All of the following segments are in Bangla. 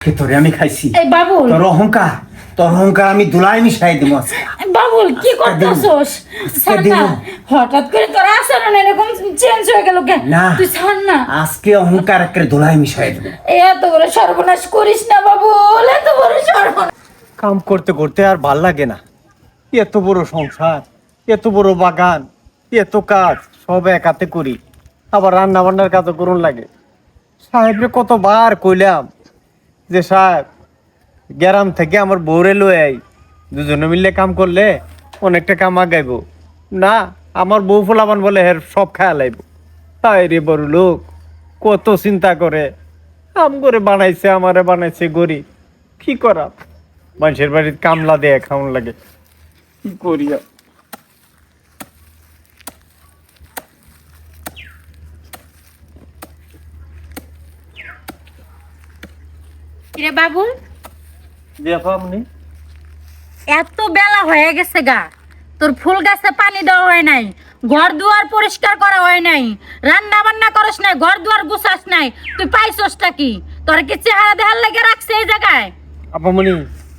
তোরে আমি খাইছি। এই বাবুল, তোর অহংকার আমি দুলাই মিশাই দিব আজকে। বাবুল কি করতেছস? হঠাৎ করে তোর আচরণ এরকম চেঞ্জ হয়ে গেল কেন? তুই ছাড় না। আজকে অহংকার একের দুলাই মিশাই দিব। এত বড় সর্বনাশ করিস না বাবুল, এত বড় সর্বনাশ। কাম করতে করতে আর ভাল লাগে না। এত বড় সংসার, এত বড় বাগান, এত কাজ সব একাতে করি, আবার রান্না বান্নার কাজও করুন লাগে। সাহেবরে কতবার কইলাম যে সাহেব গ্রাম থেকে আমার বউরে লই আই, দুজনে মিললে কাম করলে অনেকটা কাম আগাইব। না, আমার বউ ফোলাবান বলে হের সব খায়া লাইব। তাই রে বড় লোক কত চিন্তা করে কাম করে বানাইছে, আমারে বানাইছে গরিব। কি করা, মানুষের বাড়ির কামলা দেয়া খাওয়ান লাগে। কি করি আর? কিরে বাবুল, এত বেলা হয়ে গেছে গা, তোর ফুল গাছে পানি দেওয়া হয় নাই, ঘর দুয়ার পরিষ্কার করা হয় নাই, রান্না বান্না করস নাই, ঘর দুয়ার গুছাস নাই, তুই পাইছসটা কি? তোর কি চেহারা দেখার লাগে রাখছে এই জায়গায়? আপামনি,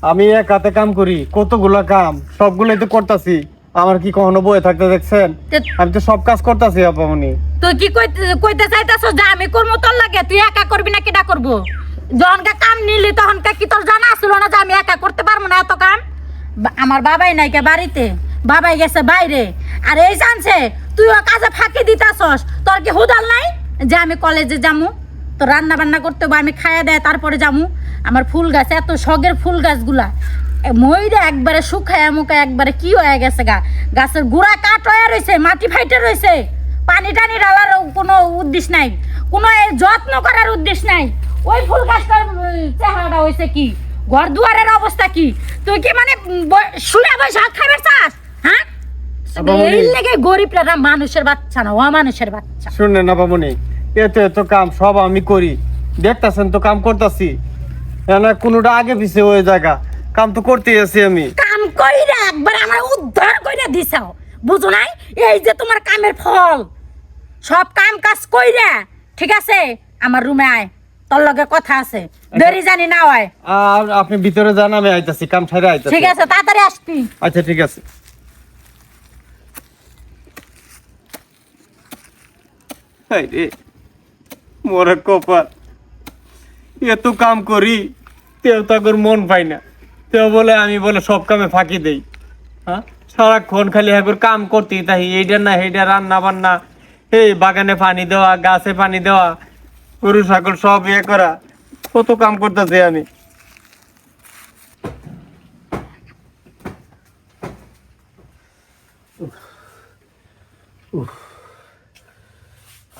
আমি এক হাতে কাম করি, কতগুলা কাম, সবগুলাই তো করতাছি। আমার কি কখনো বয়ে থাকতে দেখছেন? আমি তো সব কাজ করতাছি আপামনি। তুই কি কইতে চাইতাছস যে আমি করবো তোর লাগে? তুই একা করবি না কেডা করবো? যখনকা কাম নিলি তখনকা কি তোর জানা ছিল না যে আমি একা করতে পারবো না এত কাম? আমার বাবাই নাই কে বাড়িতে, বাবাই গেছে বাইরে, আর এই জানছে তুইও কাজে ফাঁকি দিতাছস। তোর কি হুদাল নাই যে আমি কলেজে যামু, তো রান্না বান্না করতে হবে, আমি খাইয়া দেয় তারপরে যামু? আমার ফুল গাছ, এত শখের ফুল গাছগুলা মইরে একবারে শুকায় মুখে একবারে কি হয়ে গেছে গা, গাছের গুড়া কাট হয়ে রয়েছে, মাটি ফাইটে রয়েছে, পানি টানি ঢালার কোনো উদ্দেশ্য নাই, কোনো যত্ন করার উদ্দেশ্য নাই। ওই ফুল গাছটার চেহারাটা হয়েছে কি, ঘর দুয়ারের অবস্থা কি? তুই কি মানে শুয়ে বসে ভাত খাইবার চাস? হ্যাঁ, এই লেগে গরিবরা মানুষের বাচ্চা না, অমানুষের বাচ্চা। শুনেন না বাবুনি, এত এত কাম সব আমি করি, দেখতাছেন তো কাম করতাছি। কোনোটা আগে পিছে ওই জায়গা কাম তো করতেই আছি আমি। কাম কইরা একবার আমার উদ্ধার কইরা দিছাও, বুঝো নাই? এই যে তোমার কামের ফল, সব কাম কাজ কইরা ঠিক আছে আমার রুমে আয়, তোর লগে কথা আছে। দেরি জানি না হয়। আর আপনি ভিতরে যান, আমি আইতাছি, কাম ছাইরা আইতাছি। ঠিক আছে, তাড়াতাড়ি আসবি। আচ্ছা ঠিক আছে। হাই রে মোরে কপাল, এত কাম করি তেও তাগর মন পাই না, তেও বলে আমি বলে সব কামে ফাঁকি দেই। হ্যাঁ, সারাক্ষণ খালি একবার কাম করতেই তাই, এইটা না সেইটা, রান্না বান্না, এই বাগানে পানি দেওয়া, গাছে পানি দেওয়া, গরু ছাগল সব ইয়ে করা, কত কাম করতেছি আমি।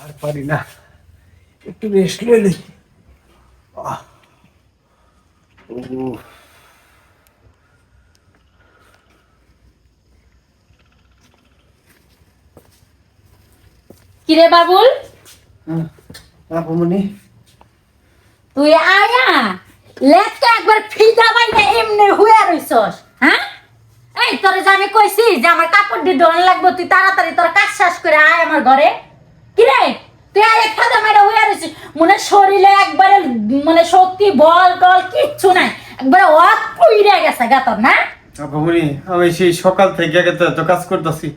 আর পারি না, একটু রেস্ট লইলে। কিরে বাবুল, আপনি তুই আয়া লেখটা একবার ফিদা বাইনা এমনি হুয়া রইছস? হ্যাঁ, এই তোরে যে আমি কইছি যে আমার কাপড় দিয়ে ধোন লাগবে, তুই তাড়াতাড়ি তোর কাজ শেষ করে আয় আমার ঘরে। কিরে তুই আয় ফাদা মাইরা হুয়া রইছিস, মনে শরীরে একবারে মানে শক্তি বল টল কিচ্ছু নাই, একবারে অত পুইরা গেছে গা তোর না? আপনি, আমি সেই সকাল থেকে এত কাজ করতেছি,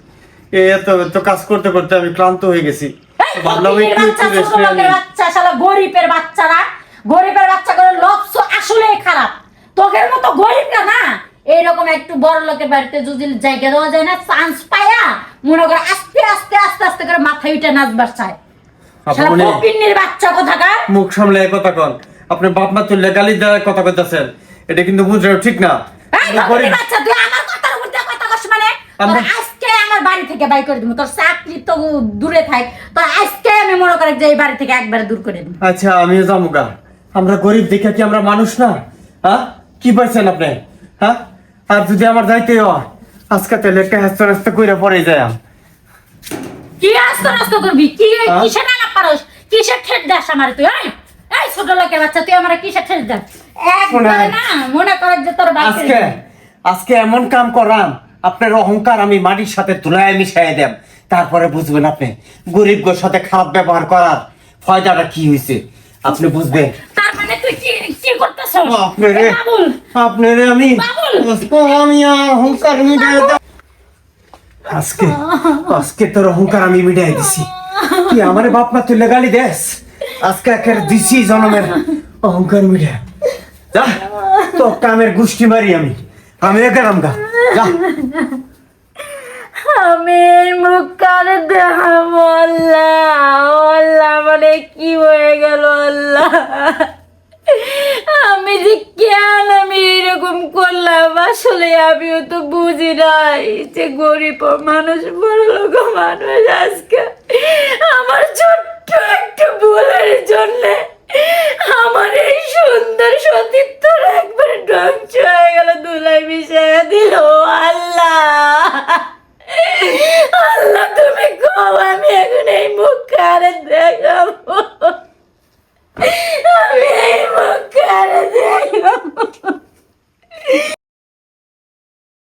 এত কাজ করতে করতে আমি ক্লান্ত হয়ে গেছি। ভাবলাম একটু রেস্ট নিয়ে নিই। বাচ্চা শালা গরিবের বাচ্চারা, গরিবের বাচ্চা করে লক্ষ্য আসলেই খারাপ। তোদের মতো গরিব না এইরকম একটু বড় লোকের বাড়িতে যদি জায়গা দেওয়া যায় না, চান্স পায়া মনে করে আস্তে আস্তে আস্তে আস্তে করে মাথায় উঠে নাচবার চায়। শালা ফকিন্নির বাচ্চা কোথাকার। মুখ সামলে কথা কন, আপনি বাপ মা তুললে গালি দেওয়ার কথা কইতাছেন, এটা কিন্তু বুঝাও ঠিক না। এই ফকিন্নির বাচ্চা, তুই আমার কথার উপর দিয়ে কথা কস মানে? তোর আজকে আমার বাড়ি থেকে বাই করে দিব, তোর চাকরি তো দূরে থাক, তোর আজকে আমি মনে করে যে এই বাড়ি থেকে একবারে দূর করে দিব। আচ্ছা আমিও যাবো গা, আমরা গরিব দেখে কি আমরা মানুষ না? হ্যাঁ, কি পাইছেন আপনি? হ্যাঁ, আর যদি আমার যাইতে হয় আজকে তাহলে একটা হাসতে হাসতে কইরা পরে যায়। কি আস্তে আস্তে করবি? কি কিসের আলাপ পারস? কিসের ঠেট দাস আমার তুই? এই ছোট লোকের বাচ্চা, তুই আমার কিসের ঠেট দাস? একবারে না মনে কর যে তোর আজকে আজকে এমন কাম করাম, আপনার অহংকার আমি মাটির সাথে ধুলায় মিশাই দেব, তারপরে বুঝবেন আপনি গরিবদের সাথে খারাপ ব্যবহার করার ফায়দাটা কি হয়েছে, আপনি বুঝবেন। তার মানে তুই কি কি করতেছ? করতেছস আপনারে বাবুল আপনারে আমি আমি অহংকার মিটাই দাও। আজকে আজকে তোর অহংকার আমি মিটাই দিছি। তুই আমারে বাপ মা তুই গালি দেস, আজকে একের দিছি জনমের অহংকার মিটা। যা তো কামের গুষ্টি মারি আমি গেলাম গা। যা আমি এই মুখ কারে দেখাবো আল্লাহ, আল্লাহ মানে কি হয়ে গেল আল্লাহ, আমি যে কেন আমি এরকম করলাম, আসলে আমিও তো বুঝি নাই যে গরিব মানুষ বড় লোক মানুষ আজকে আমার ছোট্ট একটা ভুলের জন্যে আমার এই সুন্দর সতীত্ব একবারে ধ্বংস হয়ে গেল, ধুলাই মিশিয়ে দিল। আল্লাহ আল্লাহ তুমি কও আমি এখন এই মুখ কারে দেখাবো, আমি এই মুখ কারে দেখবো।